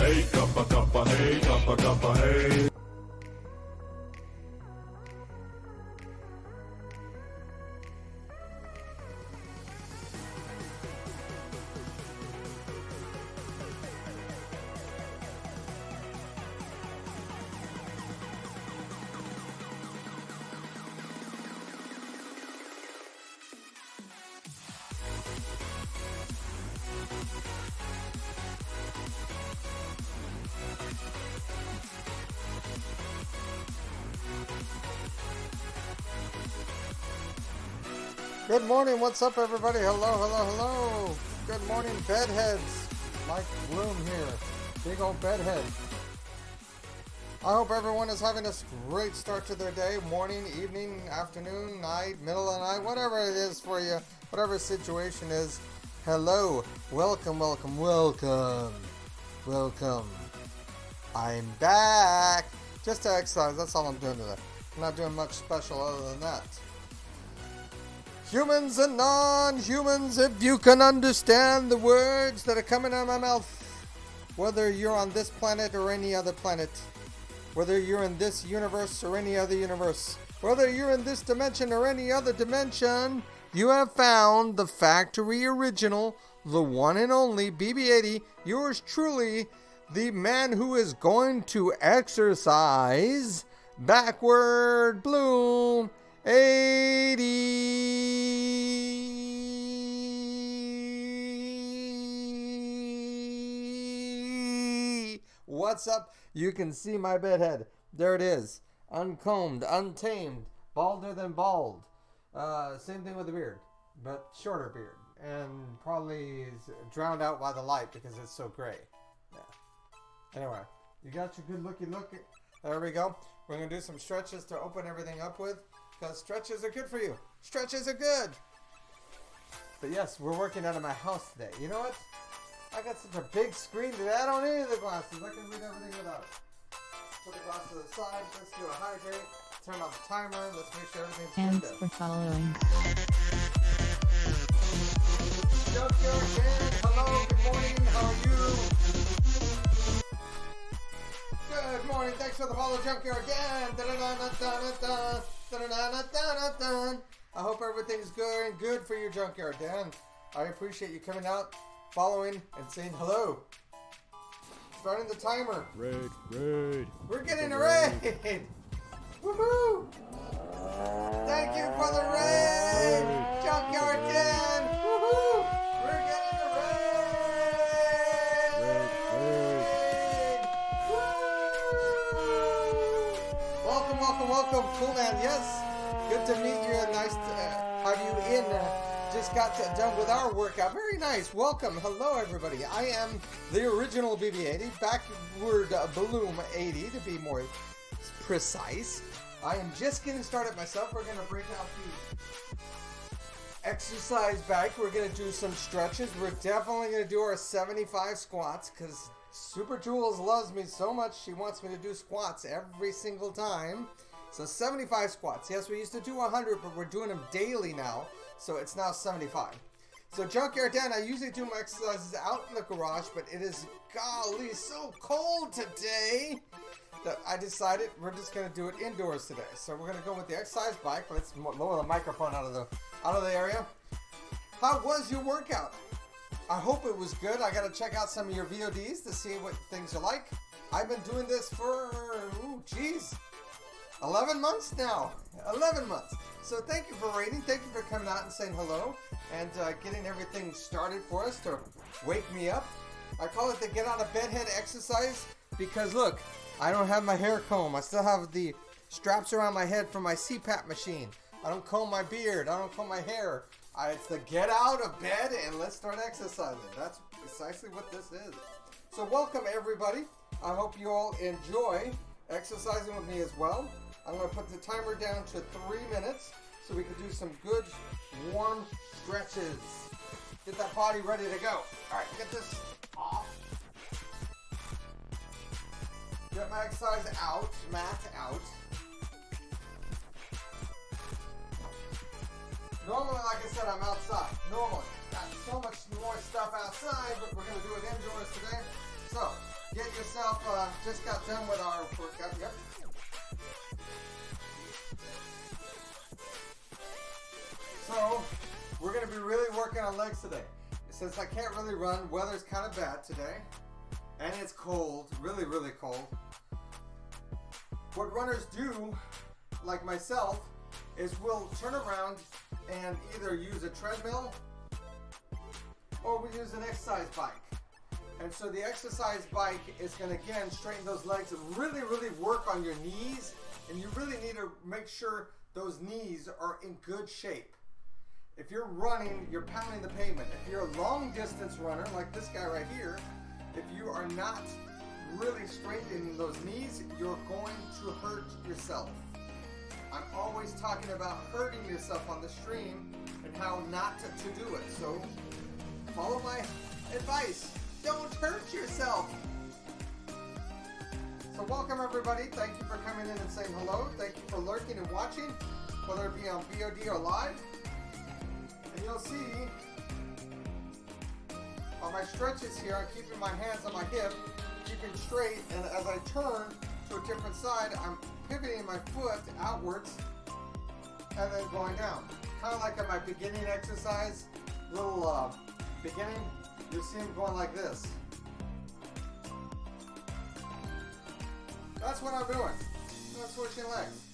Hey, kappa kappa, hey, kappa kappa, hey. Good morning. What's up, everybody? Hello, hello, hello. Good morning, bedheads. Mike Bloom here. Big old bedhead. I hope everyone is having a great start to their day. Morning, evening, afternoon, night, middle of the night, whatever it is for you, whatever situation is. Hello. Welcome, welcome, welcome. Welcome. I'm back. Just to exercise. That's all I'm doing today. I'm not doing much special other than that. Humans and non-humans, if you can understand the words that are coming out of my mouth, whether you're on this planet or any other planet, whether you're in this universe or any other universe, whether you're in this dimension or any other dimension, you have found the factory original, the one and only BB-80, yours truly, the man who is going to exercise backward Bloom 80. What's up? You can see my bedhead. There it is. Uncombed, untamed, balder than bald. Same thing with the beard, but shorter beard. And probably drowned out by the light because it's so gray. Yeah. Anyway, you got your good looky look. There we go. We're going to do some stretches to open everything up with. Because stretches are good for you. Stretches are good. But yes, we're working out of my house today. You know what? I got such a big screen today. I don't need the glasses. I can read everything without it. Put the glasses to the side. Let's do a hydrate. Turn off the timer. Let's make sure everything's good. Thanks for following. Junkyard Dan, hello. Good morning. How are you? Good morning. Thanks for the follow, Junkyard Dan. I hope everything's good for you, Junkyard Dan. I appreciate you coming out, following, and saying hello. Starting the timer. Raid. We're getting a raid. Woohoo! Thank you for the raid, Junkyard Dan. Woohoo! We're getting a raid. Woo! Welcome, cool man. Yes, good to meet you. Nice to have you in. Just got done with our workout. Very nice. Welcome. Hello, everybody. I am the original BB-80, backward Bloom 80 to be more precise. I am just getting started myself. We're going to break out the exercise bike. We're going to do some stretches. We're definitely going to do our 75 squats because Super Jules loves me so much. She wants me to do squats every single time. So 75 squats. Yes, we used to do 100, but we're doing them daily now. So it's now 75. So Junkyard Dan, I usually do my exercises out in the garage, but it is, golly, so cold today that I decided we're just going to do it indoors today. So we're going to go with the exercise bike. Let's lower the microphone out of the area. How was your workout? I hope it was good. I got to check out some of your VODs to see what things are like. I've been doing this for, 11 months now. 11 months. So thank you for rating. Thank you for coming out and saying hello and getting everything started for us to wake me up. I call it the get out of bedhead exercise because look, I don't have my hair comb. I still have the straps around my head from my CPAP machine. I don't comb my beard. I don't comb my hair. It's the get out of bed and let's start exercising. That's precisely what this is. So welcome everybody. I hope you all enjoy exercising with me as well. I'm going to put the timer down to 3 minutes so we can do some good warm stretches. Get that body ready to go. All right, get this off. Get my exercise mat out. Normally, like I said, I'm outside. Normally. Got so much more stuff outside, but we're going to do it indoors today. So, get yourself, just got done with our workout. Yep. So, we're going to be really working on legs today. Since I can't really run, weather's kind of bad today. And it's cold, really, really cold. What runners do, like myself, is we'll turn around and either use a treadmill or we use an exercise bike. And so the exercise bike is going to, again, straighten those legs and really, really work on your knees. And you really need to make sure those knees are in good shape. If you're running, you're pounding the pavement. If you're a long distance runner, like this guy right here, if you are not really straightening those knees, you're going to hurt yourself. I'm always talking about hurting yourself on the stream and how not to do it. So follow my advice. Don't hurt yourself. So welcome everybody. Thank you for coming in and saying hello. Thank you for lurking and watching, whether it be on VOD or live. And you'll see on my stretches here, I'm keeping my hands on my hip, keeping straight, and as I turn to a different side, I'm pivoting my foot outwards and then going down. Kind of like at my beginning exercise, little beginning, you'll see me going like this. That's what I'm doing. I'm not switching legs.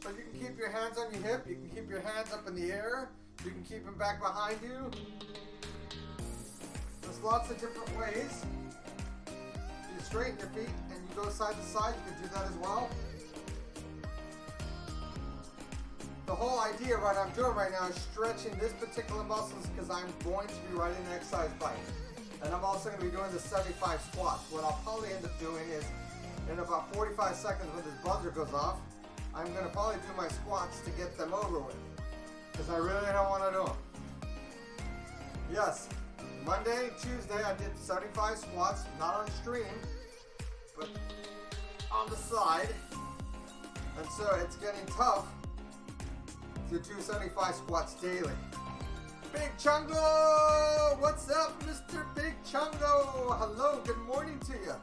But you can keep your hands on your hip, you can keep your hands up in the air, you can keep them back behind you. There's lots of different ways. You straighten your feet and you go side to side, you can do that as well. The whole idea what I'm doing right now is stretching this particular muscles because I'm going to be riding an exercise bike. And I'm also going to be doing the 75 squats. What I'll probably end up doing is in about 45 seconds when this buzzer goes off, I'm going to probably do my squats to get them over with. Because I really don't want to do them. Yes, Monday, Tuesday I did 75 squats, not on stream, but on the side. And so it's getting tough to do 75 squats daily. Big Chungo! What's up, Mr. Big Chungo? Hello, good morning to you.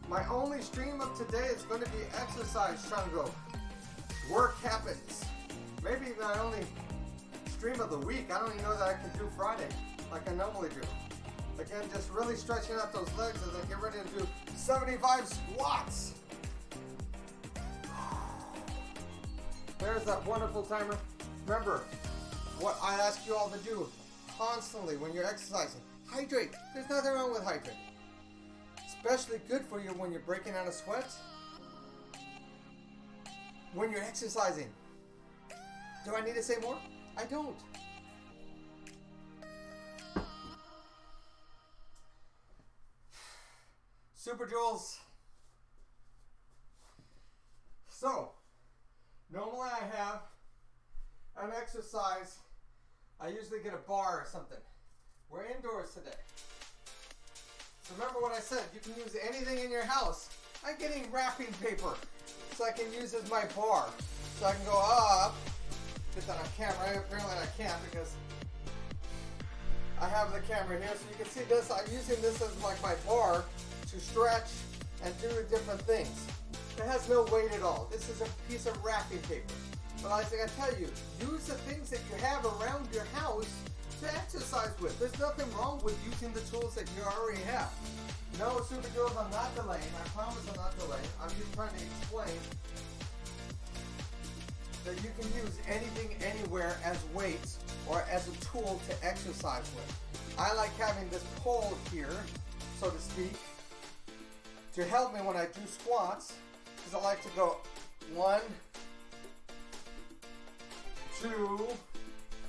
My only stream of today is going to be exercise, Chungo. Work happens. Maybe my only stream of the week. I don't even know that I can do Friday like I normally do. Again, just really stretching out those legs as I get ready to do 75 squats. There's that wonderful timer. Remember, what I ask you all to do constantly when you're exercising. Hydrate. There's nothing wrong with hydrating. Especially good for you when you're breaking out of sweat. When you're exercising. Do I need to say more? I don't. Super Jules. So, normally I have an exercise. I usually get a bar or something. We're indoors today. So remember what I said, you can use anything in your house. I'm getting wrapping paper so I can use as my bar. So I can go up, get that on camera. Apparently I can't because I have the camera here. So you can see this, I'm using this as like my bar to stretch and do different things. It has no weight at all. This is a piece of wrapping paper. But like I tell you, use the things that you have around your house to exercise with. There's nothing wrong with using the tools that you already have. No, Super Jules, I'm not delaying. I promise I'm not delaying. I'm just trying to explain that you can use anything anywhere as weights or as a tool to exercise with. I like having this pole here, so to speak, to help me when I do squats, because I like to go 1, 2,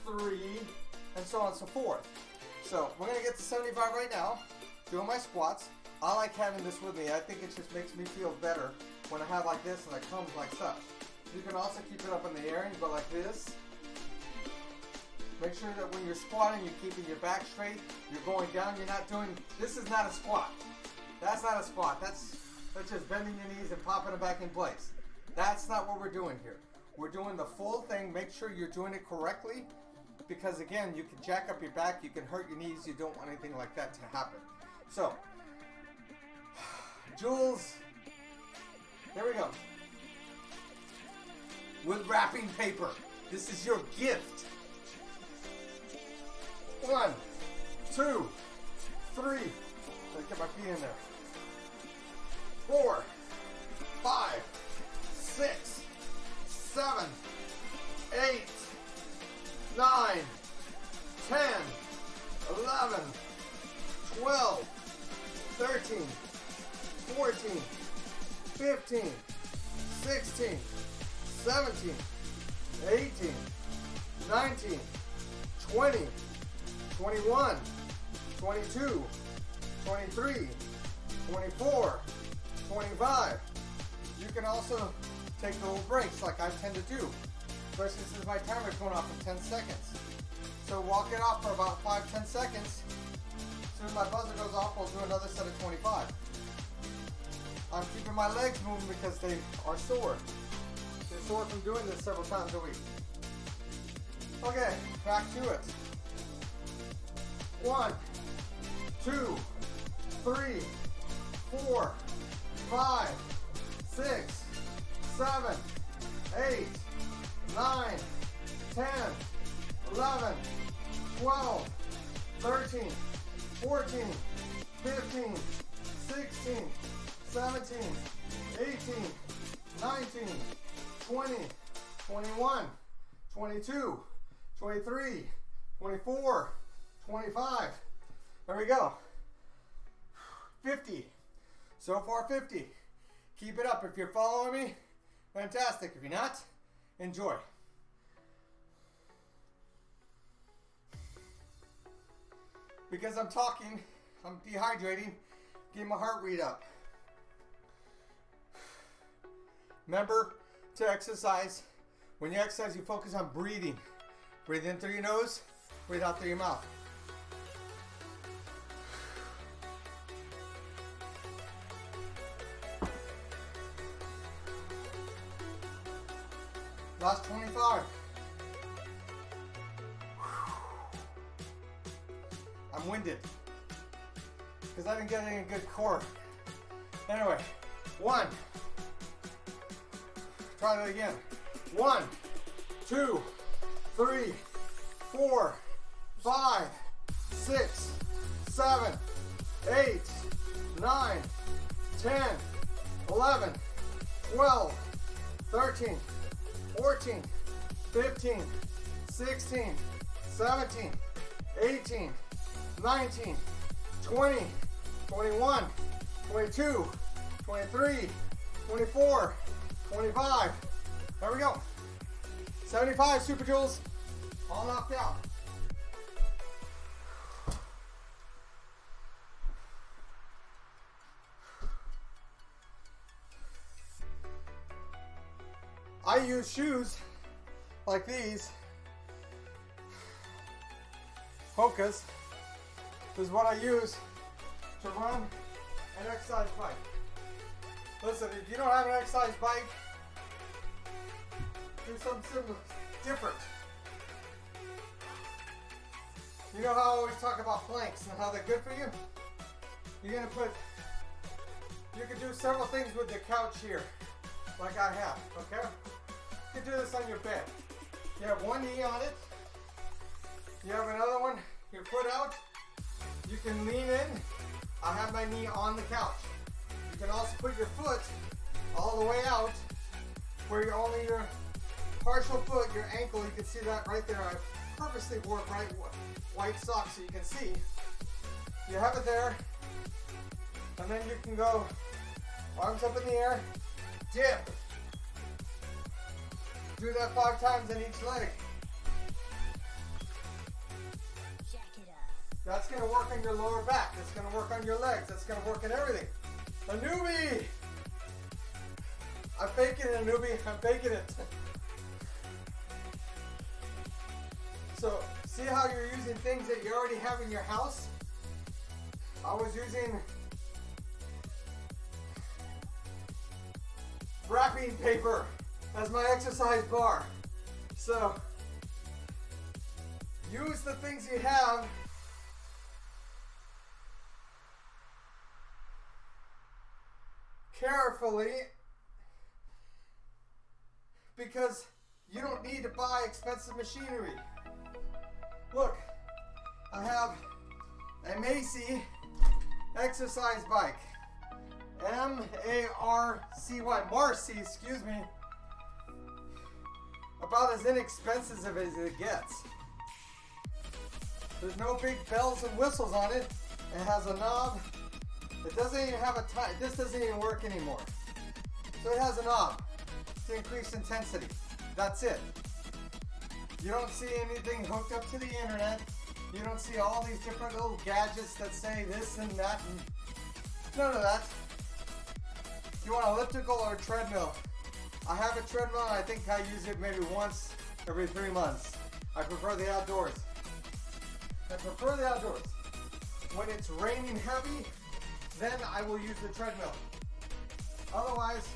3, and so on and so forth. So we're going to get to 75 right now, doing my squats. I like having this with me. I think it just makes me feel better when I have like this and it comes like such. You can also keep it up in the air and go like this. Make sure that when you're squatting, you're keeping your back straight. You're going down. You're not doing, this is not a squat. That's not a squat. That's just bending your knees and popping it back in place. That's not what we're doing here. We're doing the full thing. Make sure you're doing it correctly. Because again, you can jack up your back, you can hurt your knees, you don't want anything like that to happen. So, Jules, here we go. With wrapping paper. This is your gift. 1, 2, 3. Let me get my feet in there. 4, 5, 6, 7, 8, 9, 10, 11, 12, 13, 14, 15, 16, 17, 18, 19, 20, 21, 22, 23, 24, 25. You can also take little breaks like I tend to do. Especially since my timer's going off in 10 seconds. So walk it off for about 5-10 seconds. As soon as my buzzer goes off, we'll do another set of 25. I'm keeping my legs moving because they are sore. They're sore from doing this several times a week. Okay, back to it. 1, 2, 3, 4, 5, 6, 7, 8, 9, 10, 11, 12, 13, 14, 15, 16, 17, 18, 19, 20, 21, 22, 23, 24, 25. There we go. 50. So far 50. Keep it up. If you're following me, fantastic. If you're not, enjoy. Because I'm talking, I'm dehydrating, getting my heart rate up. Remember to exercise. When you exercise, you focus on breathing. Breathe in through your nose, breathe out through your mouth. Last 25. I'm winded because I didn't get any good core. Anyway, 1. Try that again. 1, 2, 3, 4, 5, 6, 7, 8, 9, 10, 11, 12, 13, 14, 15, 16, 17, 18, 19, 20, 21, 22, 23, 24, 25. There we go. 75 super joules, all knocked out. I use shoes like these. Hokas. This is what I use to run an exercise bike. Listen, if you don't have an exercise bike, do something similar, different. You know how I always talk about planks and how they're good for you? You can do several things with the couch here, like I have, okay? You can do this on your bed. You have one knee on it. You have another one, your foot out. You can lean in. I have my knee on the couch. You can also put your foot all the way out where you're only your partial foot, your ankle, you can see that right there. I purposely wore bright white socks so you can see. You have it there. And then you can go arms up in the air, dip. Do that 5 times in each leg. That's going to work on your lower back. That's going to work on your legs. That's going to work in everything. A newbie! I'm faking it, a newbie. I'm faking it. So, see how you're using things that you already have in your house? I was using wrapping paper as my exercise bar. So, use the things you have carefully, because you don't need to buy expensive machinery. Look, I have a Macy exercise bike. M-A-R-C-Y, Marcy, excuse me. About as inexpensive as it gets. There's no big bells and whistles on it. It has a knob. It doesn't even have a time. This doesn't even work anymore. So it has a knob to increase intensity. That's it. You don't see anything hooked up to the internet. You don't see all these different little gadgets that say this and that and none of that. You want elliptical or a treadmill? I have a treadmill and I think I use it maybe once every 3 months. I prefer the outdoors. When it's raining heavy, then I will use the treadmill. Otherwise,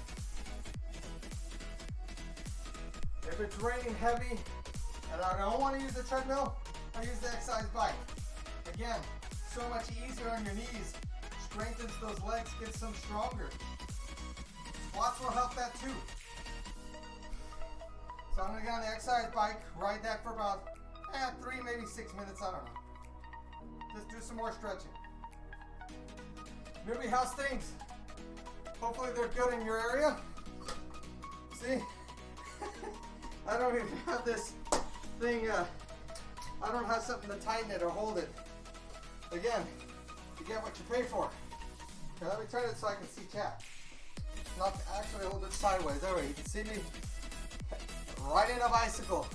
if it's raining heavy and I don't want to use the treadmill, I use the exercise bike. Again, so much easier on your knees, strengthens those legs, gets them stronger. Squats will help that too. So I'm going to get on the exercise bike, ride that for about 3, maybe 6 minutes, I don't know. Just do some more stretching. Newbie, how's things? Hopefully they're good in your area. See? I don't even have this thing, I don't have something to tighten it or hold it. Again, you get what you pay for. Now let me turn it so I can see chat. Not actually hold it sideways. There we go. You can see me riding a bicycle.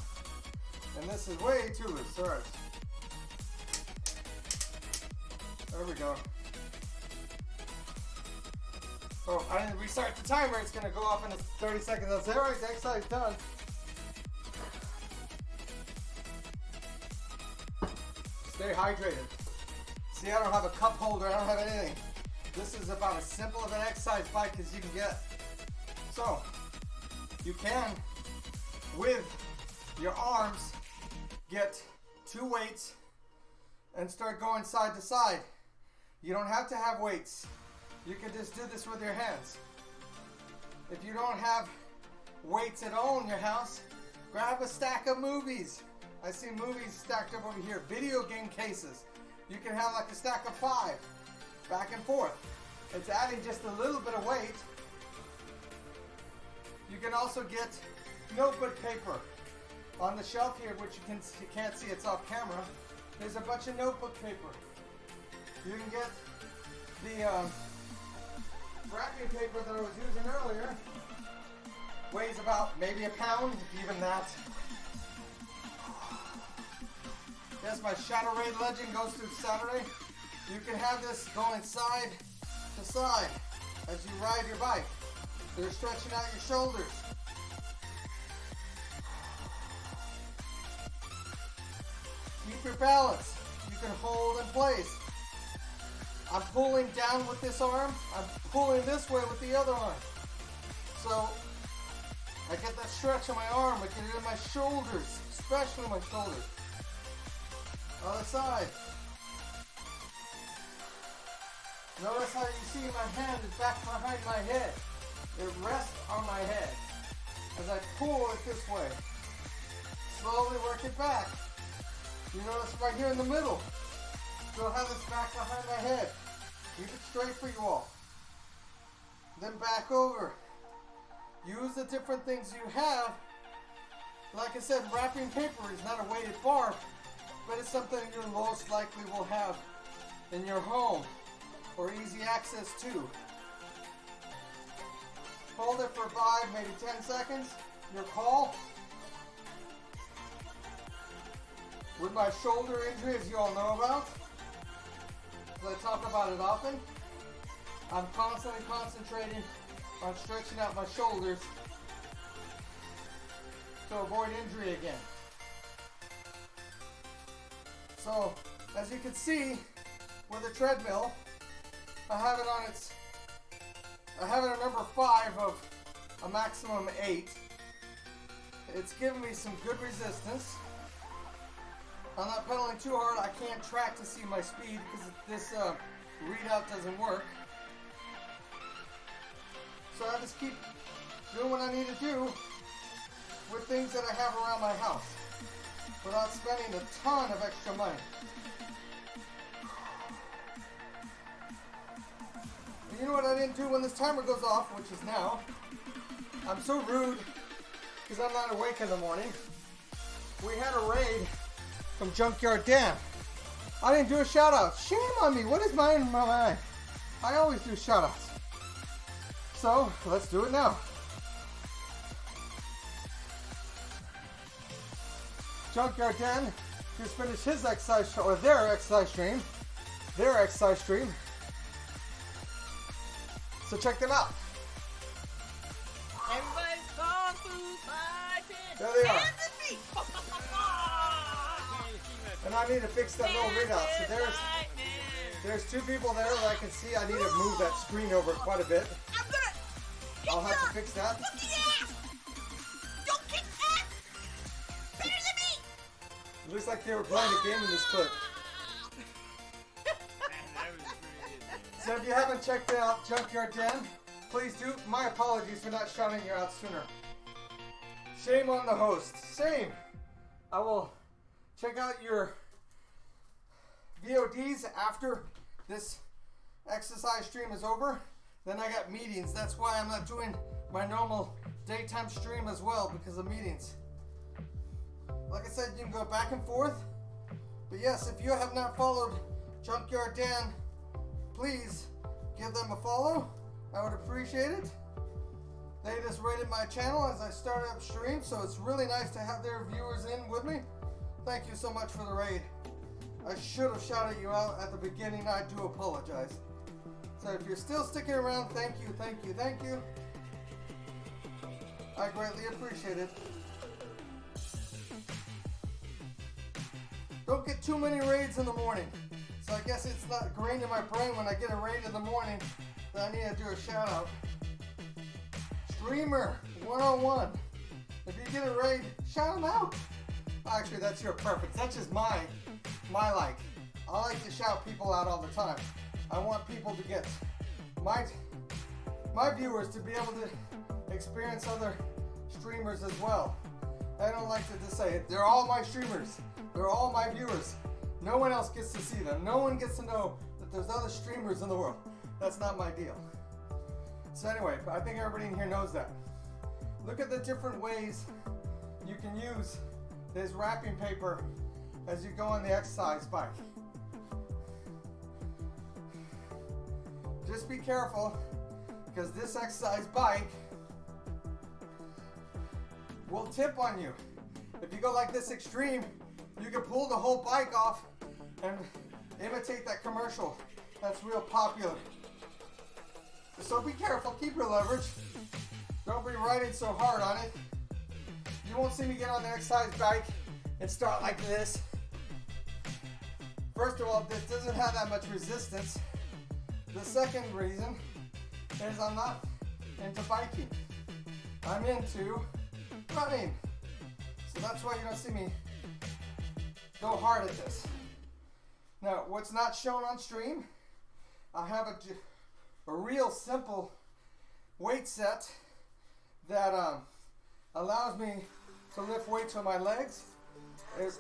And this is way too loose. Alright. There we go. Oh, I didn't restart the timer. It's going to go off in 30 seconds. That's it. Alright, the exercise done. Stay hydrated. See, I don't have a cup holder. I don't have anything. This is about as simple of an exercise bike as you can get. So, you can, with your arms, get 2 weights and start going side to side. You don't have to have weights. You can just do this with your hands. If you don't have weights at all in your house, grab a stack of movies. I see movies stacked up over here. Video game cases. You can have like a stack of 5, back and forth. It's adding just a little bit of weight. You can also get notebook paper. On the shelf here, which you can't see, it's off camera, there's a bunch of notebook paper. You can get the wrapping paper that I was using earlier. Weighs about maybe a pound, if even that. Yes, my Shadow Raid Legend goes through Saturday. You can have this going side to side as you ride your bike. You're stretching out your shoulders. Keep your balance. You can hold in place. I'm pulling down with this arm. I'm pulling this way with the other arm. So I get that stretch in my arm. I get it in my shoulders, especially my shoulders. Other side. Notice how you see my hand is back behind my head. It rests on my head. As I pull it this way. Slowly work it back. You notice right here in the middle. Still have this back behind my head. Keep it straight for you all. Then back over. Use the different things you have. Like I said, wrapping paper is not a weighted bar, but it's something you most likely will have in your home or easy access to. Hold it for 5, maybe 10 seconds. Your call. With my shoulder injury, as you all know about, I talk about it often, I'm constantly concentrating on stretching out my shoulders to avoid injury again. So, as you can see, with a treadmill, I have it at number 5 of a maximum 8. It's giving me some good resistance. I'm not pedaling too hard. I can't track to see my speed because this readout doesn't work. So I just keep doing what I need to do with things that I have around my house without spending a ton of extra money. And you know what I didn't do when this timer goes off, which is now? I'm so rude because I'm not awake in the morning. We had a raid from Junkyard Dan. I didn't do a shout out. Shame on me. What is mine in my mind? I always do shout outs. So let's do it now. Junkyard Dan just finished his exercise show, or their exercise stream. Their exercise stream. So check them out. Everybody's kung fu fighting. There they are. Hands and feet. And I need to fix that little readout. So there's two people there that I can see. I need to move that screen over quite a bit. I'll have to fix that. Don't kick ass. Better than me. It looks like they were playing a game in this clip. So if you haven't checked out Junkyard Dan, please do. My apologies for not shouting you out sooner. Shame on the host. Shame. I will check out your VODs after this exercise stream is over. Then I got meetings. That's why I'm not doing my normal daytime stream as well, because of meetings. Like I said, you can go back and forth. But yes, if you have not followed Junkyard Dan, please give them a follow. I would appreciate it. They just rated my channel as I started up stream, so it's really nice to have their viewers in with me. Thank you so much for the raid. I should have shouted you out at the beginning. I do apologize. So if you're still sticking around, thank you, thank you, thank you. I greatly appreciate it. Don't get too many raids in the morning. So I guess it's not ingrained in my brain when I get a raid in the morning that I need to do a shout out. Streamer 101. If you get a raid, shout them out. Actually, that's your preference. That's just my like. I like to shout people out all the time. I want people to get my viewers to be able to experience other streamers as well. I don't like to just say they're all my streamers. They're all my viewers. No one else gets to see them. No one gets to know that there's other streamers in the world. That's not my deal. So anyway, I think everybody in here knows that. Look at the different ways you can use this wrapping paper as you go on the exercise bike. Just be careful, because this exercise bike will tip on you. If you go like this extreme, you can pull the whole bike off and imitate that commercial that's real popular. So be careful, keep your leverage. Don't be riding so hard on it. You won't see me get on the exercise bike and start like this. First of all, this doesn't have that much resistance. The second reason is I'm not into biking. I'm into running. So that's why you don't see me go hard at this. Now, what's not shown on stream, I have a real simple weight set that allows me to lift weights on my legs. It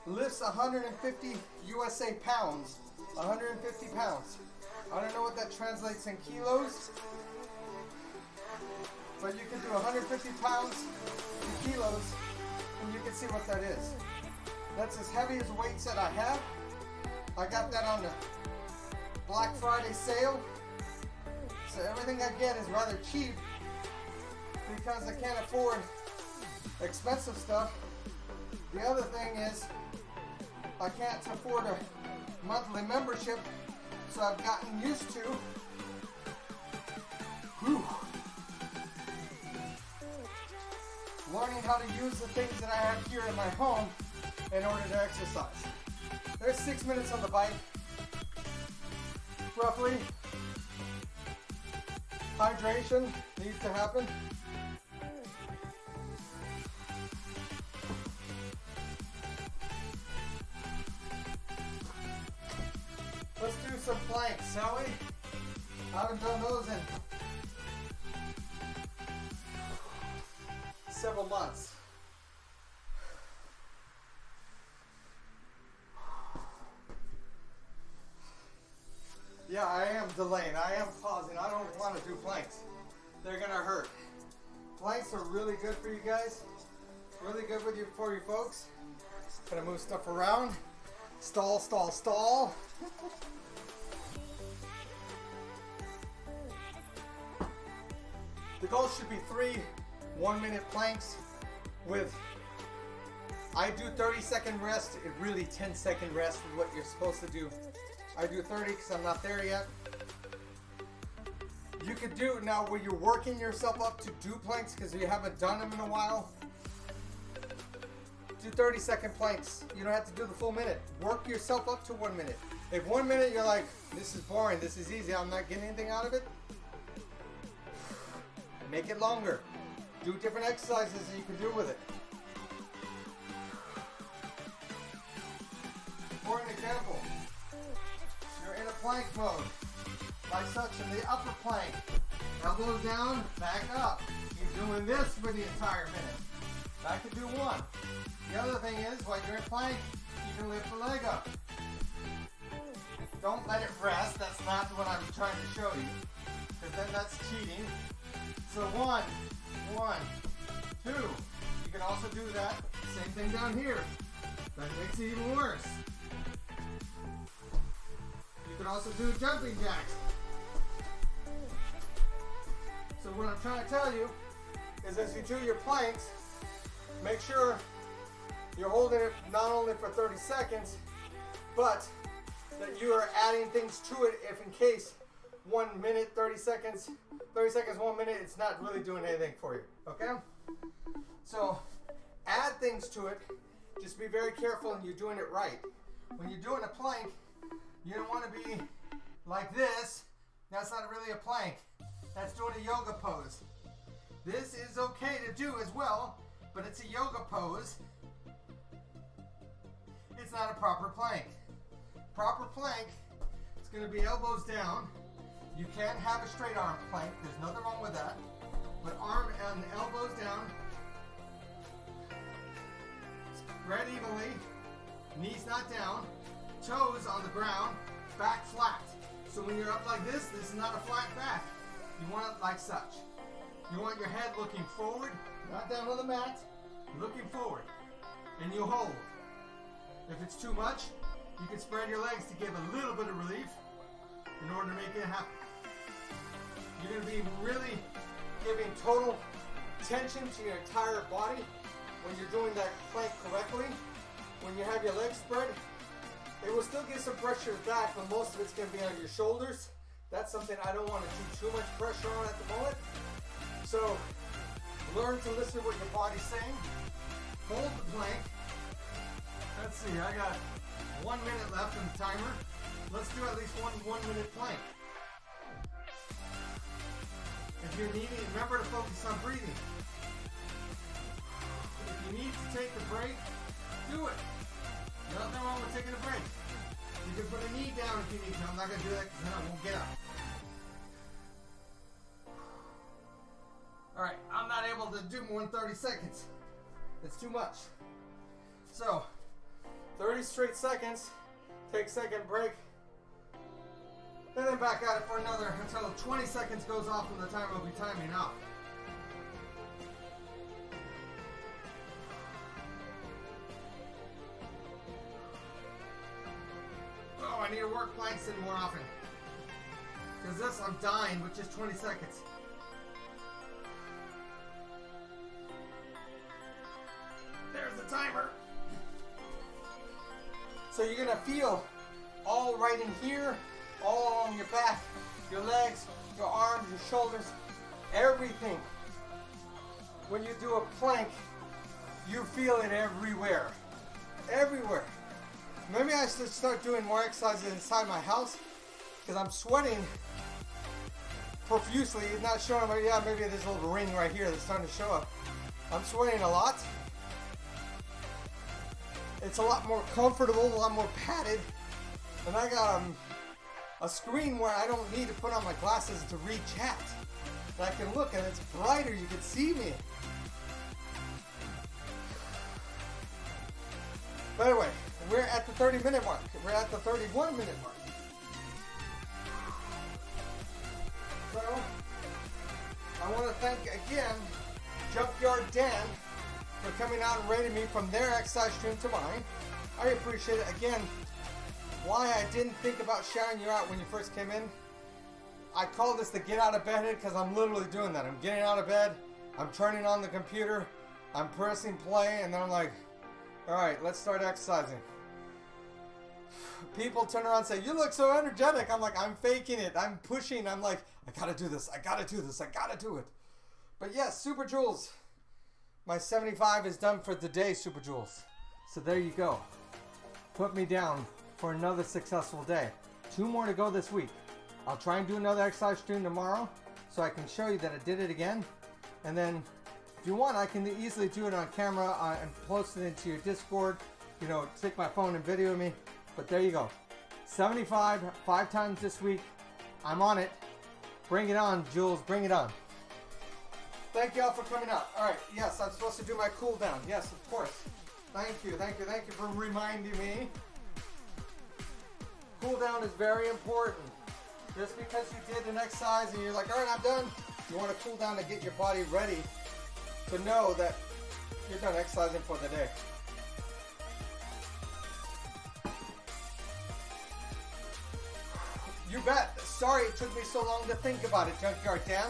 lifts 150 USA pounds. 150 pounds. I don't know what that translates in kilos, but you can do 150 pounds in kilos, and you can see what that is. That's as heavy as a weight set I have. I got that on the Black Friday sale, so everything I get is rather cheap because I can't afford expensive stuff. The other thing is I can't afford a monthly membership, so I've gotten used to learning how to use the things that I have here in my home in order to exercise. There's 6 minutes on the bike, roughly. Hydration needs to happen. Let's do some planks, shall we? I haven't done those in several months. Yeah, I am delaying. I am pausing. I don't want to do planks. They're gonna hurt. Planks are really good for you guys. Really good for you folks. Gonna move stuff around. Stall, stall, stall. The goal should be 3 1-minute planks with I do 30-second rest. It really 10-second rest is what you're supposed to do. I do 30 because I'm not there yet. You could do now where you're working yourself up to do planks because you haven't done them in a while. Do 30-second planks. You don't have to do the full minute. Work yourself up to 1 minute. If 1 minute you're like, this is boring, this is easy, I'm not getting anything out of it, make it longer. Do different exercises that you can do with it. For an example, you're in a plank mode, like such in the upper plank. Elbows down, back up. Keep doing this for the entire minute. I can do one. The other thing is, while you're in plank, you can lift the leg up. Don't let it rest. That's not what I'm trying to show you, because then that's cheating. So 1, 2. You can also do that. Same thing down here. That makes it even worse. You can also do jumping jacks. So what I'm trying to tell you is, as you do your planks, make sure you're holding it not only for 30 seconds, but that you are adding things to it if in case 1 minute, 30 seconds, 1 minute, it's not really doing anything for you, okay? So add things to it. Just be very careful and you're doing it right. When you're doing a plank, you don't want to be like this. That's not really a plank. That's doing a yoga pose. This is okay to do as well, but it's a yoga pose. It's not a proper plank. Proper plank, it's going to be elbows down. You can have a straight arm plank. There's nothing wrong with that. But arm and elbows down. Spread evenly. Knees not down. Toes on the ground. Back flat. So when you're up like this is not a flat back. You want it like such. You want your head looking forward, not down on the mat, looking forward. And you hold. If it's too much, you can spread your legs to give a little bit of relief in order to make it happen. You're going to be really giving total tension to your entire body when you're doing that plank correctly. When you have your legs spread, it will still get some pressure back, but most of it's going to be on your shoulders. That's something I don't want to do too much pressure on at the moment. So learn to listen to what your body's saying. Hold the plank. Let's see, I got 1 minute left in the timer. Let's do at least one 1 minute plank. If you need it, remember to focus on breathing. If you need to take a break, do it. Nothing wrong with taking a break. You can put a knee down if you need to. I'm not going to do that because then I won't get up. Alright, I'm not able to do more than 30 seconds. It's too much. So, 30 straight seconds, take a second break, and then back at it for another until 20 seconds goes off and the timer will be timing out. Oh, I need to work planks in more often. Because this, I'm dying with just 20 seconds. There's the timer. So you're going to feel all right in here, all on your back, your legs, your arms, your shoulders, everything. When you do a plank, you feel it everywhere. Everywhere. Maybe I should start doing more exercises inside my house because I'm sweating profusely. It's not showing up. Yeah, maybe there's a little ring right here that's starting to show up. I'm sweating a lot. It's a lot more comfortable, a lot more padded. And I got a screen where I don't need to put on my glasses to read chat. And I can look and it's brighter, you can see me. But anyway, we're at the 30-minute mark. We're at the 31-minute mark. So, I want to thank again Junkyard Dan for coming out and rating me from their exercise stream to mine. I appreciate it. Again, why I didn't think about shouting you out when you first came in, I call this the get out of bed because I'm literally doing that. I'm getting out of bed, I'm turning on the computer, I'm pressing play, and then I'm like, Alright, let's start exercising. People turn around and say, you look so energetic. I'm like, I'm faking it. I'm pushing. I'm like, I gotta do this. I gotta do this. I gotta do it. But yes, Super Joules. My 75 is done for the day, Super Joules. So there you go. Put me down for another successful day. 2 more to go this week. I'll try and do another exercise stream tomorrow so I can show you that I did it again. And then if you want, I can easily do it on camera and post it into your Discord. You know, take my phone and video me. But there you go. 75, 5 times this week. I'm on it. Bring it on, Jules. Bring it on. Thank you all for coming out. All right. Yes, I'm supposed to do my cool down. Yes, of course. Thank you. Thank you. Thank you for reminding me. Cool down is very important. Just because you did an exercise and you're like, all right, I'm done. You want to cool down to get your body ready to know that you're done exercising for the day. You bet. Sorry it took me so long to think about it, Junkyard Dan.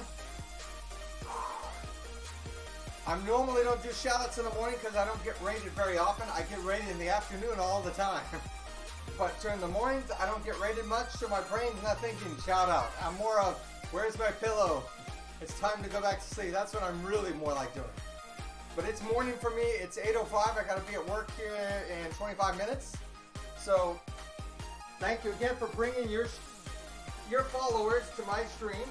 I normally don't do shout-outs in the morning because I don't get rated very often. I get rated in the afternoon all the time. But during the mornings, I don't get rated much, so my brain's not thinking shout-out. I'm more of, where's my pillow? It's time to go back to sleep. That's what I'm really more like doing. But it's morning for me. It's 8:05. I got to be at work here in 25 minutes. So thank you again for bringing your followers to my stream.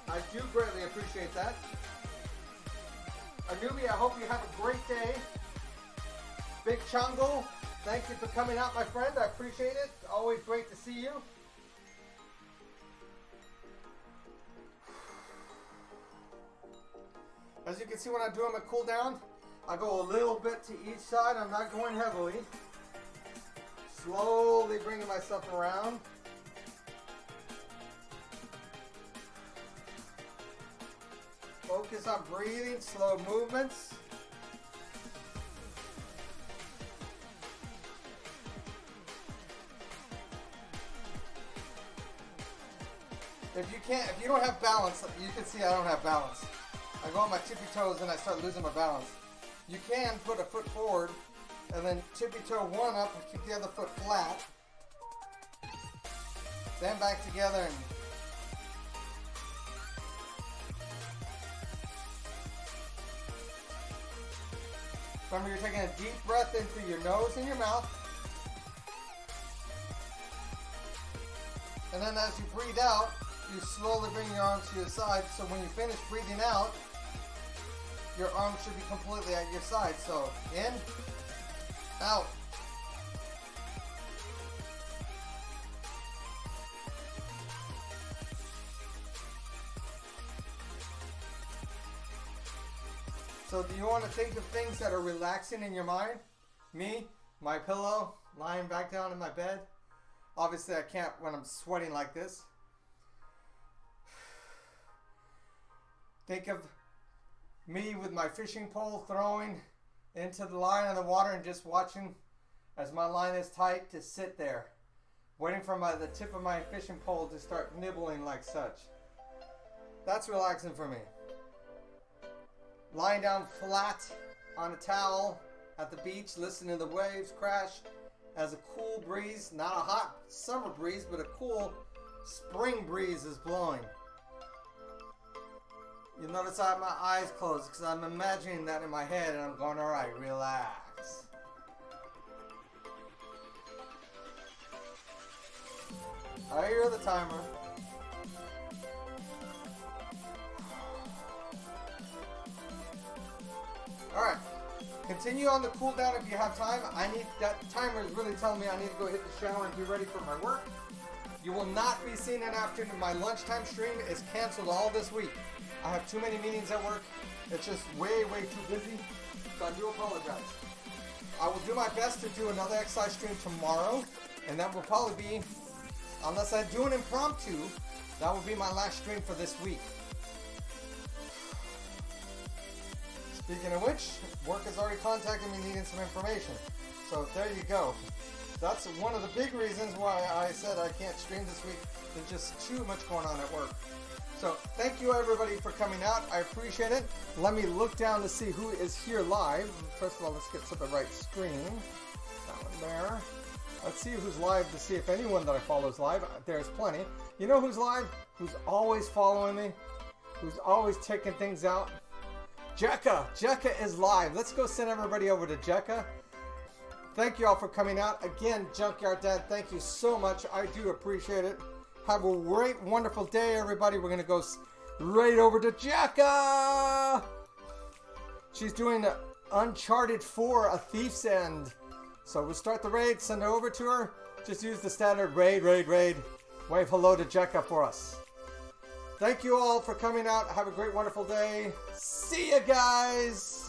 I do greatly appreciate that. Anubi, I hope you have a great day. Big Chongo, thank you for coming out, my friend. I appreciate it. Always great to see you. As you can see when I'm doing my cool down, I go a little bit to each side. I'm not going heavily. Slowly bringing myself around. Focus on breathing, slow movements. If you don't have balance, you can see I don't have balance. I go on my tippy toes and I start losing my balance. You can put a foot forward and then tippy toe one up and keep the other foot flat. Then back together and remember, you're taking a deep breath in through your nose and your mouth. And then as you breathe out, you slowly bring your arms to your side. So when you finish breathing out, your arms should be completely at your side. So in, out. So do you want to think of things that are relaxing in your mind? Me, my pillow, lying back down in my bed. Obviously I can't when I'm sweating like this. Think of me with my fishing pole throwing into the line of the water and just watching as my line is tight to sit there. Waiting for the tip of my fishing pole to start nibbling like such. That's relaxing for me. Lying down flat on a towel at the beach, listening to the waves crash as a cool breeze, not a hot summer breeze, but a cool spring breeze is blowing. You'll notice I have my eyes closed because I'm imagining that in my head and I'm going, alright, relax. I hear the timer. Alright, continue on the cool down if you have time. That timer is really telling me I need to go hit the shower and be ready for my work. You will not be seeing an afternoon. My lunchtime stream is canceled all this week. I have too many meetings at work. It's just way too busy. So I do apologize. I will do my best to do another exercise stream tomorrow. And that will probably be, unless I do an impromptu, that will be my last stream for this week. Speaking of which, work has already contacted me needing some information. So there you go. That's one of the big reasons why I said I can't stream this week. There's just too much going on at work. So thank you everybody for coming out. I appreciate it. Let me look down to see who is here live. First of all, let's get to the right screen. That one there. Let's see who's live to see if anyone that I follow is live. There's plenty. You know who's live? Who's always following me? Who's always checking things out? Jekka! Jekka is live. Let's go send everybody over to Jekka. Thank you all for coming out. Again, Junkyard Dad, thank you so much. I do appreciate it. Have a great, wonderful day, everybody. We're going to go right over to Jekka. She's doing Uncharted 4, A Thief's End. So we'll start the raid, send it over to her. Just use the standard raid. Wave hello to Jekka for us. Thank you all for coming out. Have a great, wonderful day. See you guys.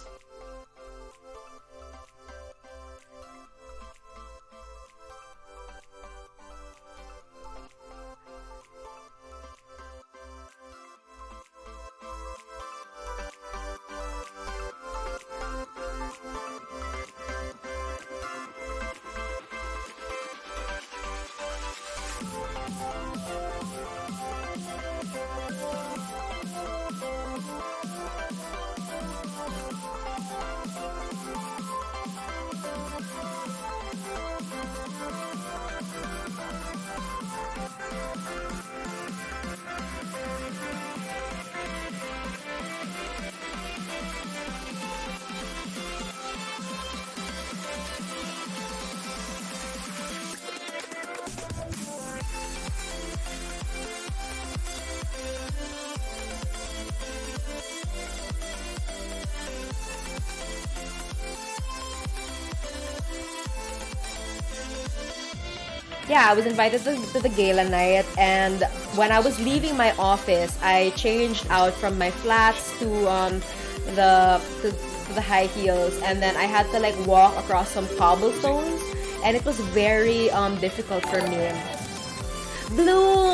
Yeah, I was invited to the gala night, and when I was leaving my office, I changed out from my flats to the high heels, and then I had to like walk across some cobblestones, and it was very difficult for me. Blue,